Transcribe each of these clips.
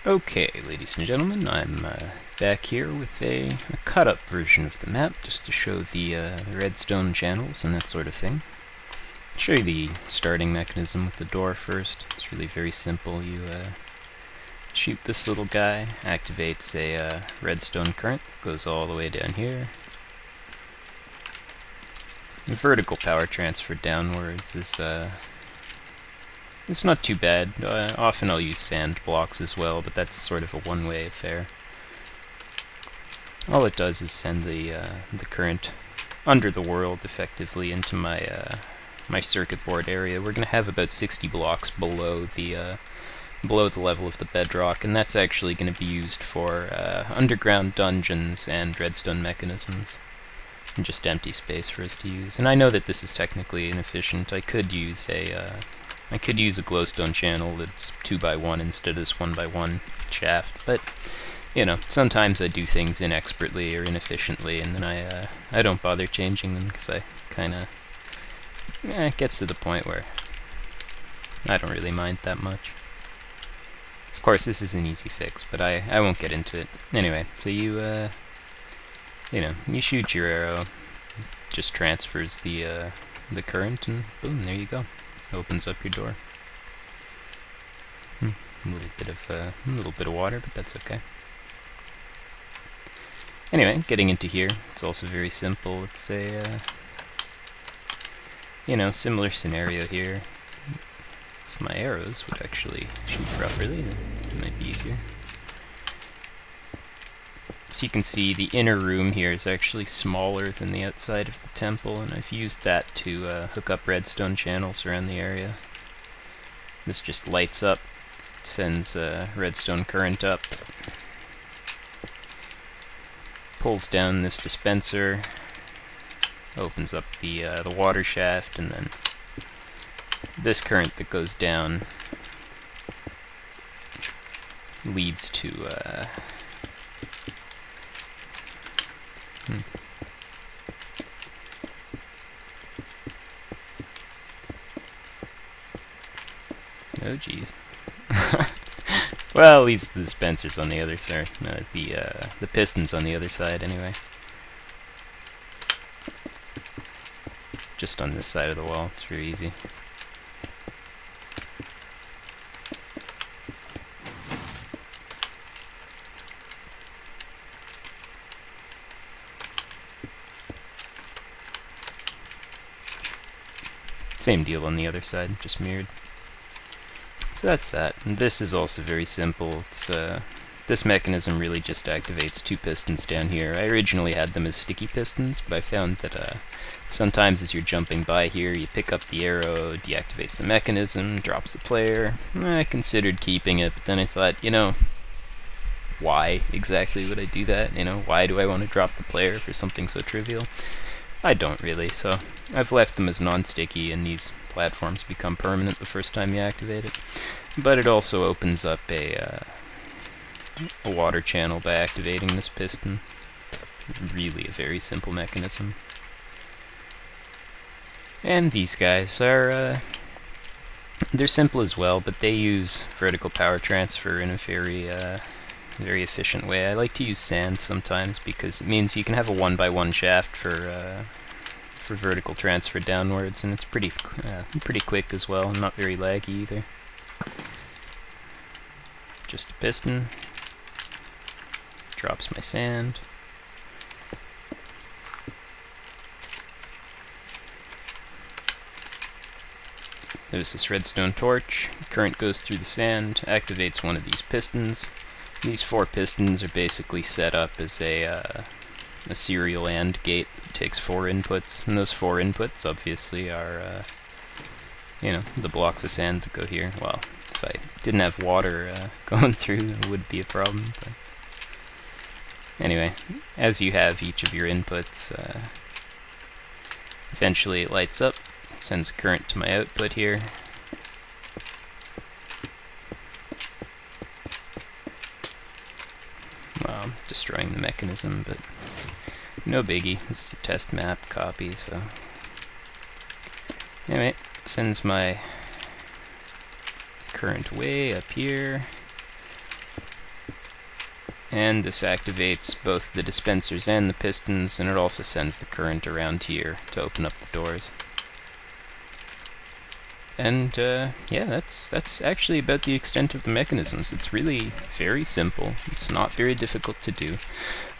Okay, ladies and gentlemen, I'm back here with a cut-up version of the map, just to show the redstone channels and that sort of thing. I'll show you the starting mechanism with the door first. It's really very simple. You shoot this little guy, activates a redstone current, goes all the way down here. The vertical power transfer downwards is it's not too bad. Often I'll use sand blocks as well, but that's sort of a one-way affair. All it does is send the current under the world effectively into my my circuit board area. We're going to have about 60 blocks below the level of the bedrock, and that's actually going to be used for underground dungeons and redstone mechanisms. And just empty space for us to use. And I know that this is technically inefficient. I could use a glowstone channel that's 2x1 instead of this 1x1 shaft, but you know, sometimes I do things inexpertly or inefficiently, and then I don't bother changing them because I kind of it gets to the point where I don't really mind that much. Of course, this is an easy fix, but I won't get into it anyway. So you know, you shoot your arrow, just transfers the current, and boom, there you go. Opens up your door. A little bit of water, but that's okay. Anyway, getting into here, it's also very simple. It's a you know, similar scenario here. If my arrows would actually shoot properly, it might be easier. So you can see the inner room here is actually smaller than the outside of the temple, and I've used that to hook up redstone channels around the area. This just lights up, sends redstone current up, pulls down this dispenser, opens up the water shaft, and then this current that goes down leads to oh geez. Well, at least the dispenser's on the other side. The piston's on the other side anyway. Just on this side of the wall. It's very easy. Same deal on the other side, just mirrored. So that's that. And this is also very simple. It's this mechanism really just activates two pistons down here. I originally had them as sticky pistons, but I found that sometimes as you're jumping by here, you pick up the arrow, deactivates the mechanism, drops the player. I considered keeping it, but then I thought, you know, why exactly would I do that? You know, why do I want to drop the player for something so trivial? I don't really, so I've left them as non-sticky, and these platforms become permanent the first time you activate it. But it also opens up a water channel by activating this piston. Really a very simple mechanism. And these guys are, they're simple as well, but they use vertical power transfer in a very efficient way. I like to use sand sometimes because it means you can have a 1x1 shaft for vertical transfer downwards, and it's pretty quick as well, not very laggy either. Just a piston, drops my sand. There's this redstone torch, current goes through the sand, activates one of these pistons. These 4 pistons are basically set up as a serial AND gate. It takes 4 inputs, and those 4 inputs obviously are, you know, the blocks of sand that go here. Well, if I didn't have water going through, it would be a problem. But anyway, as you have each of your inputs, eventually it lights up, sends a current to my output here. Well, I'm destroying the mechanism, but no biggie. This is a test map copy, so anyway, it sends my current way up here. and this activates both the dispensers and the pistons, and it also sends the current around here to open up the doors. And yeah, that's actually about the extent of the mechanisms. It's really very simple. It's not very difficult to do,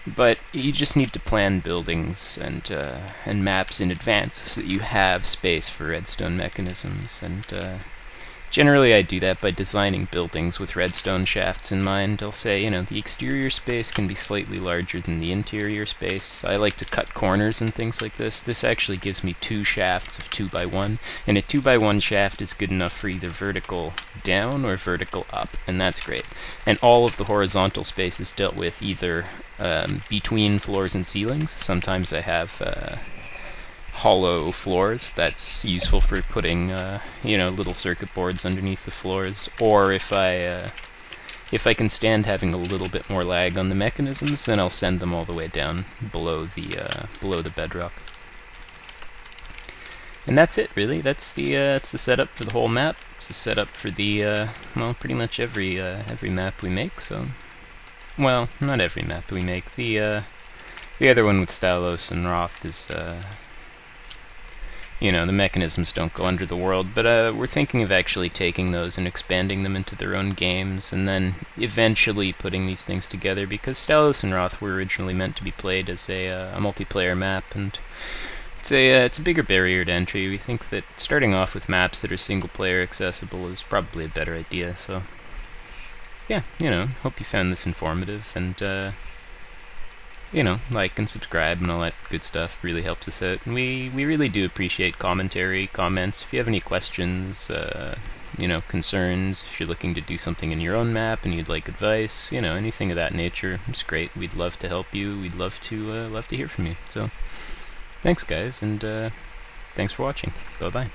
but you just need to plan buildings and maps in advance so that you have space for redstone mechanisms. And generally I do that by designing buildings with redstone shafts in mind. I'll say, you know, the exterior space can be slightly larger than the interior space. I like to cut corners and things like this. This actually gives me 2 shafts of 2x1, and a 2x1 shaft is good enough for either vertical down or vertical up, and that's great. And all of the horizontal space is dealt with either between floors and ceilings. Sometimes I have hollow floors that's useful for putting you know, little circuit boards underneath the floors, or if I can stand having a little bit more lag on the mechanisms, then I'll send them all the way down below the bedrock. And that's it, really. That's the setup for the whole map. It's the setup for the well, pretty much every map we make. So, well, not every map we make. The other one with Stalos and Roth is you know, the mechanisms don't go under the world, but we're thinking of actually taking those and expanding them into their own games, and then eventually putting these things together, because Stalos and Roth were originally meant to be played as a multiplayer map, and it's a bigger barrier to entry. We think that starting off with maps that are single-player accessible is probably a better idea, so yeah, you know, hope you found this informative, and you know, like and subscribe and all that good stuff really helps us out. And we really do appreciate commentary, comments. If you have any questions, you know, concerns, if you're looking to do something in your own map and you'd like advice, you know, anything of that nature, it's great. We'd love to help you. We'd love to hear from you. So, thanks guys, and thanks for watching. Bye-bye.